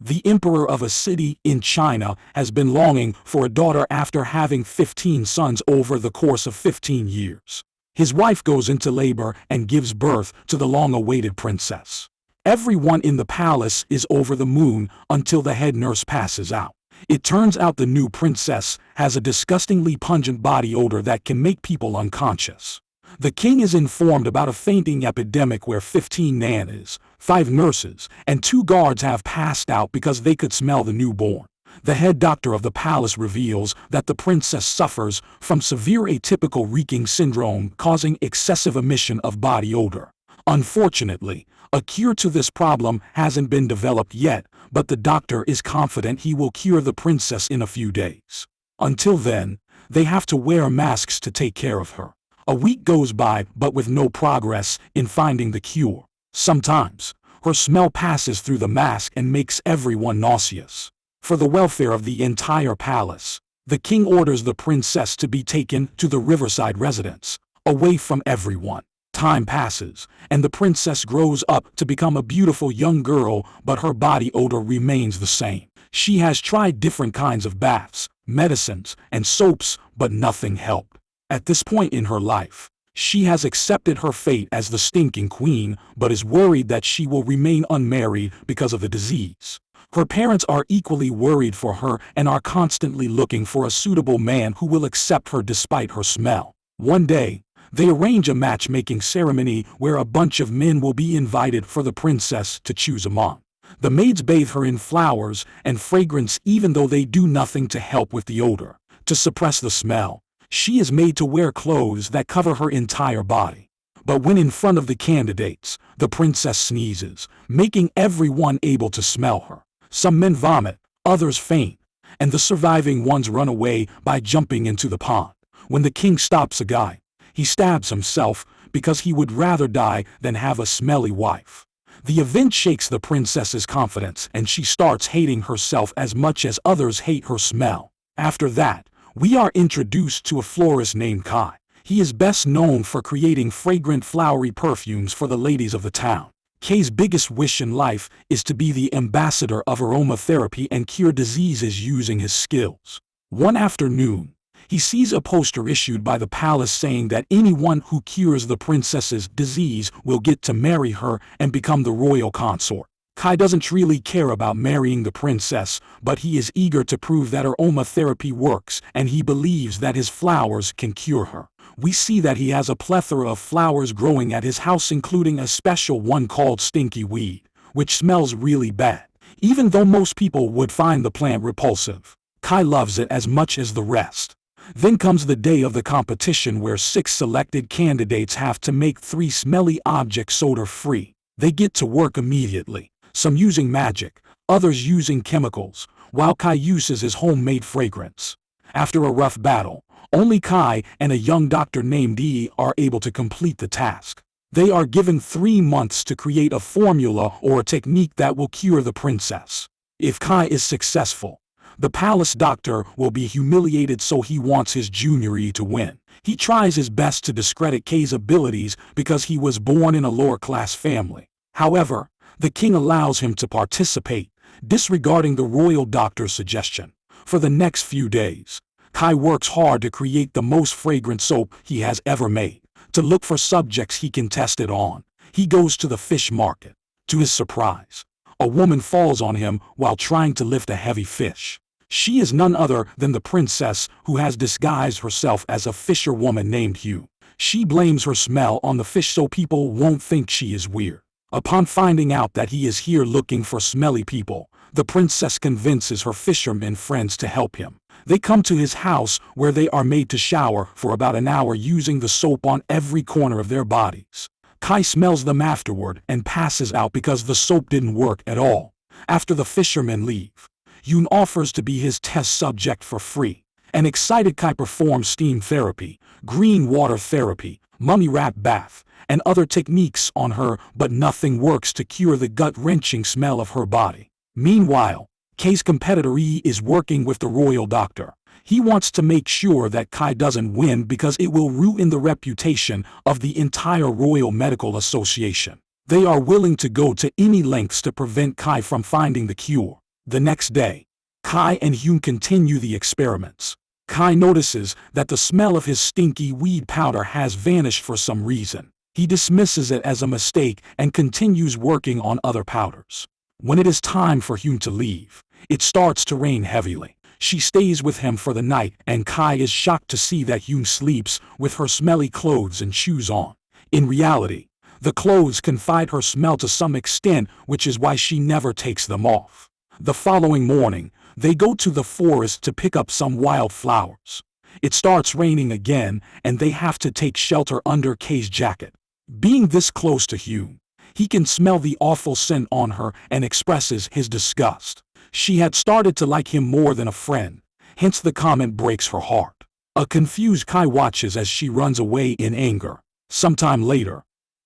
The emperor of a city in China has been longing for a daughter after having 15 sons over the course of 15 years. His wife goes into labor and gives birth to the long-awaited princess. Everyone in the palace is over the moon until the head nurse passes out. It turns out the new princess has a disgustingly pungent body odor that can make people unconscious. The king is informed about a fainting epidemic where 15 nannies, 5 nurses, and 2 guards have passed out because they could smell the newborn. The head doctor of the palace reveals that the princess suffers from severe atypical reeking syndrome causing excessive emission of body odor. Unfortunately, a cure to this problem hasn't been developed yet, but the doctor is confident he will cure the princess in a few days. Until then, they have to wear masks to take care of her. A week goes by but with no progress in finding the cure. Sometimes, her smell passes through the mask and makes everyone nauseous. For the welfare of the entire palace, the king orders the princess to be taken to the riverside residence, away from everyone. Time passes, and the princess grows up to become a beautiful young girl, but her body odor remains the same. She has tried different kinds of baths, medicines, and soaps, but nothing helped. At this point in her life, she has accepted her fate as the stinking queen, but is worried that she will remain unmarried because of the disease. Her parents are equally worried for her and are constantly looking for a suitable man who will accept her despite her smell. One day, they arrange a matchmaking ceremony where a bunch of men will be invited for the princess to choose among. The maids bathe her in flowers and fragrance even though they do nothing to help with the odor. To suppress the smell, she is made to wear clothes that cover her entire body. But when in front of the candidates, the princess sneezes, making everyone able to smell her. Some men vomit, others faint, and the surviving ones run away by jumping into the pond. When the king stops a guy, he stabs himself because he would rather die than have a smelly wife. The event shakes the princess's confidence and she starts hating herself as much as others hate her smell. After that, we are introduced to a florist named Kai. He is best known for creating fragrant flowery perfumes for the ladies of the town. Kai's biggest wish in life is to be the ambassador of aromatherapy and cure diseases using his skills. One afternoon, he sees a poster issued by the palace saying that anyone who cures the princess's disease will get to marry her and become the royal consort. Kai doesn't really care about marrying the princess, but he is eager to prove that aromatherapy works and he believes that his flowers can cure her. We see that he has a plethora of flowers growing at his house, including a special one called stinky weed, which smells really bad. Even though most people would find the plant repulsive, Kai loves it as much as the rest. Then comes the day of the competition where 6 selected candidates have to make 3 smelly objects odor-free. They get to work immediately, some using magic, others using chemicals, while Kai uses his homemade fragrance. After a rough battle, only Kai and a young doctor named Yi are able to complete the task. They are given 3 months to create a formula or a technique that will cure the princess. If Kai is successful, the palace doctor will be humiliated, so he wants his junior Yi to win. He tries his best to discredit Kai's abilities because he was born in a lower-class family. However, the king allows him to participate, disregarding the royal doctor's suggestion. For the next few days, Kai works hard to create the most fragrant soap he has ever made. To look for subjects he can test it on, he goes to the fish market. To his surprise, a woman falls on him while trying to lift a heavy fish. She is none other than the princess, who has disguised herself as a fisherwoman named Hugh. She blames her smell on the fish so people won't think she is weird. Upon finding out that he is here looking for smelly people, the princess convinces her fishermen friends to help him. They come to his house where they are made to shower for about an hour using the soap on every corner of their bodies. Kai smells them afterward and passes out because the soap didn't work at all. After the fishermen leave, Yoon offers to be his test subject for free. An excited Kai performs steam therapy, green water therapy, mummy wrap bath, and other techniques on her, but nothing works to cure the gut-wrenching smell of her body. Meanwhile, Kai's competitor Yi is working with the royal doctor. He wants to make sure that Kai doesn't win because it will ruin the reputation of the entire Royal Medical Association. They are willing to go to any lengths to prevent Kai from finding the cure. The next day, Kai and Hyun continue the experiments. Kai notices that the smell of his stinky weed powder has vanished for some reason. He dismisses it as a mistake and continues working on other powders. When it is time for Hyun to leave, it starts to rain heavily. She stays with him for the night, and Kai is shocked to see that Hyun sleeps with her smelly clothes and shoes on. In reality, the clothes confide her smell to some extent, which is why she never takes them off. The following morning, they go to the forest to pick up some wild flowers. It starts raining again, and they have to take shelter under Kai's jacket. Being this close to Hyun, he can smell the awful scent on her and expresses his disgust. She had started to like him more than a friend, hence the comment breaks her heart. A confused Kai watches as she runs away in anger. Sometime later,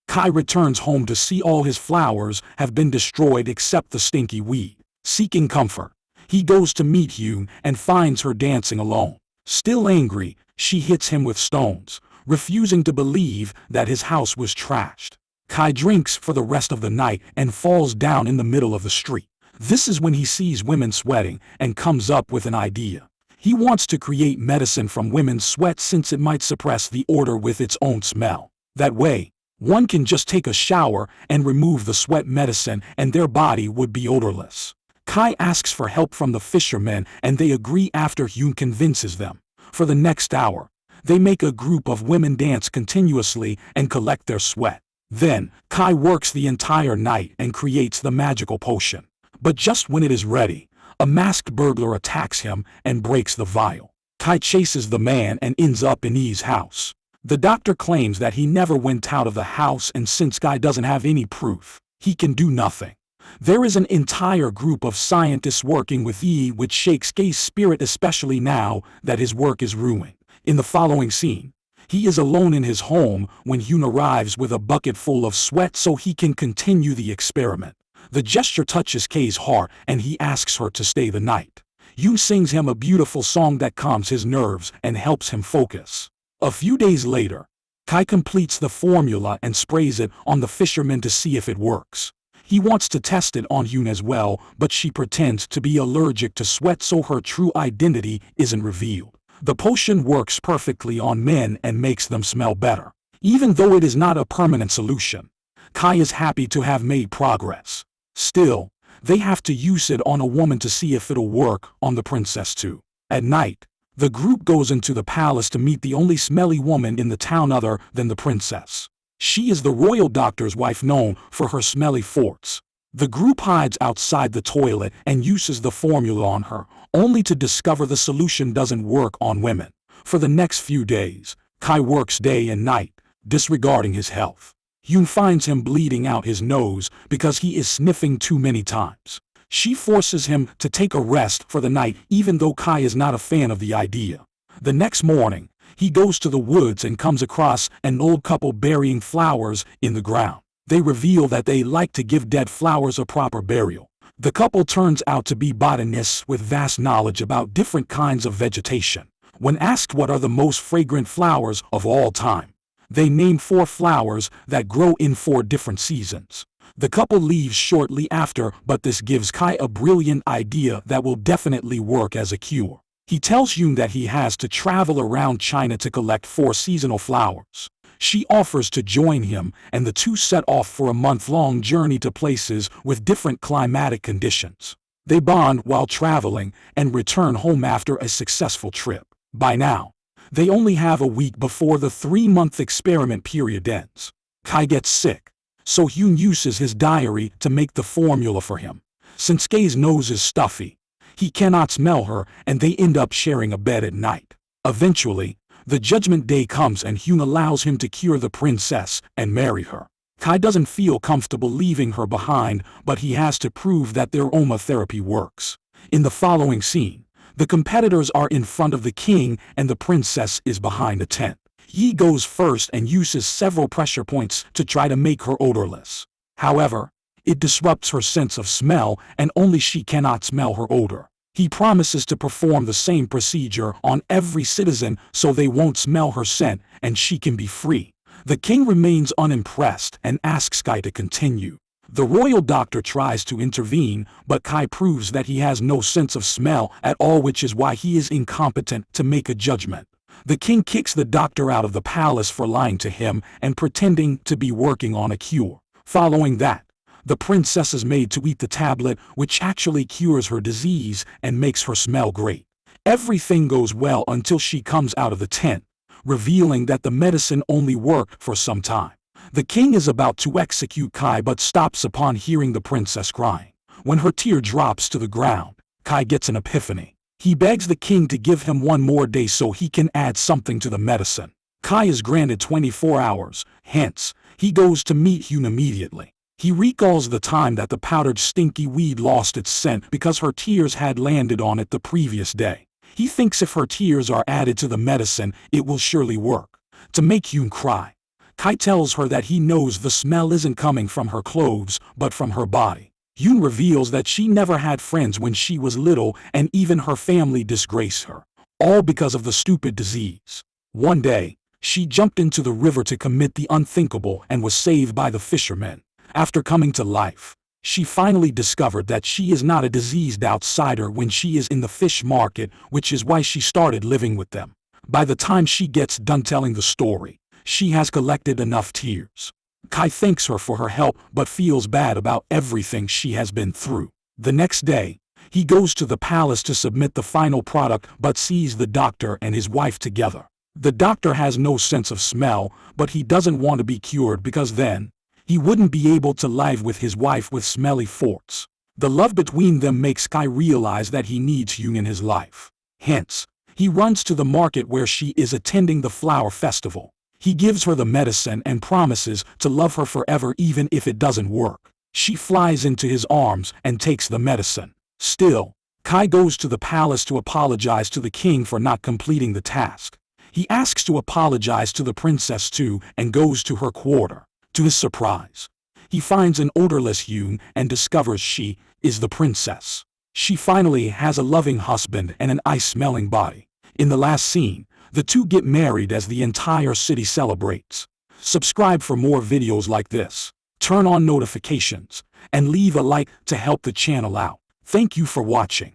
Kai returns home to see all his flowers have been destroyed except the stinky weed. Seeking comfort, he goes to meet Hyun and finds her dancing alone. Still angry, she hits him with stones, refusing to believe that his house was trashed. Kai drinks for the rest of the night and falls down in the middle of the street. This is when he sees women sweating and comes up with an idea. He wants to create medicine from women's sweat since it might suppress the odor with its own smell. That way, one can just take a shower and remove the sweat medicine and their body would be odorless. Kai asks for help from the fishermen and they agree after Hyun convinces them. For the next hour, they make a group of women dance continuously and collect their sweat. Then, Kai works the entire night and creates the magical potion. But just when it is ready, a masked burglar attacks him and breaks the vial. Kai chases the man and ends up in Yi's house. The doctor claims that he never went out of the house, and since Kai doesn't have any proof, he can do nothing. There is an entire group of scientists working with Yi, which shakes Kai's spirit, especially now that his work is ruined. In the following scene, he is alone in his home when Hyun arrives with a bucket full of sweat so he can continue the experiment. The gesture touches Kai's heart and he asks her to stay the night. Hyun sings him a beautiful song that calms his nerves and helps him focus. A few days later, Kai completes the formula and sprays it on the fisherman to see if it works. He wants to test it on Hyun as well, but she pretends to be allergic to sweat so her true identity isn't revealed. The potion works perfectly on men and makes them smell better. Even though it is not a permanent solution, Kai is happy to have made progress. Still, they have to use it on a woman to see if it'll work on the princess too. At night, the group goes into the palace to meet the only smelly woman in the town other than the princess. She is the royal doctor's wife known for her smelly forts. The group hides outside the toilet and uses the formula on her, only to discover the solution doesn't work on women. For the next few days, Kai works day and night, disregarding his health. Hyun finds him bleeding out his nose because he is sniffing too many times. She forces him to take a rest for the night even though Kai is not a fan of the idea. The next morning, he goes to the woods and comes across an old couple burying flowers in the ground. They reveal that they like to give dead flowers a proper burial. The couple turns out to be botanists with vast knowledge about different kinds of vegetation. When asked what are the most fragrant flowers of all time, they name 4 flowers that grow in 4 different seasons. The couple leaves shortly after, but this gives Kai a brilliant idea that will definitely work as a cure. He tells Hyun that he has to travel around China to collect 4 seasonal flowers. She offers to join him, and the two set off for a month-long journey to places with different climatic conditions. They bond while traveling and return home after a successful trip. By now, they only have a week before the 3-month experiment period ends. Kai gets sick, so Hyun uses his diary to make the formula for him. Since Kai's nose is stuffy, he cannot smell her and they end up sharing a bed at night. Eventually, the judgment day comes and Hyun allows him to cure the princess and marry her. Kai doesn't feel comfortable leaving her behind, but he has to prove that their aromatherapy works. In the following scene, the competitors are in front of the king and the princess is behind a tent. Yi goes first and uses several pressure points to try to make her odorless. However, it disrupts her sense of smell and only she cannot smell her odor. He promises to perform the same procedure on every citizen so they won't smell her scent and she can be free. The king remains unimpressed and asks Kai to continue. The royal doctor tries to intervene, but Kai proves that he has no sense of smell at all, which is why he is incompetent to make a judgment. The king kicks the doctor out of the palace for lying to him and pretending to be working on a cure. Following that, the princess is made to eat the tablet, which actually cures her disease and makes her smell great. Everything goes well until she comes out of the tent, revealing that the medicine only worked for some time. The king is about to execute Kai but stops upon hearing the princess crying. When her tear drops to the ground, Kai gets an epiphany. He begs the king to give him one more day so he can add something to the medicine. Kai is granted 24 hours, hence, he goes to meet Hyun immediately. He recalls the time that the powdered stinky weed lost its scent because her tears had landed on it the previous day. He thinks if her tears are added to the medicine, it will surely work. To make Hyun cry, Kai tells her that he knows the smell isn't coming from her clothes, but from her body. Hyun reveals that she never had friends when she was little and even her family disgraced her, all because of the stupid disease. One day, she jumped into the river to commit the unthinkable and was saved by the fishermen. After coming to life, she finally discovered that she is not a diseased outsider when she is in the fish market, which is why she started living with them. By the time she gets done telling the story, she has collected enough tears. Kai thanks her for her help but feels bad about everything she has been through. The next day, he goes to the palace to submit the final product but sees the doctor and his wife together. The doctor has no sense of smell, but he doesn't want to be cured because then, he wouldn't be able to live with his wife with smelly forts. The love between them makes Kai realize that he needs Hyun in his life. Hence, he runs to the market where she is attending the flower festival. He gives her the medicine and promises to love her forever even if it doesn't work. She flies into his arms and takes the medicine. Still, Kai goes to the palace to apologize to the king for not completing the task. He asks to apologize to the princess too and goes to her quarter. To his surprise, he finds an odorless Hyun and discovers she is the princess. She finally has a loving husband and an ice-smelling body. In the last scene, the two get married as the entire city celebrates. Subscribe for more videos like this, turn on notifications, and leave a like to help the channel out. Thank you for watching.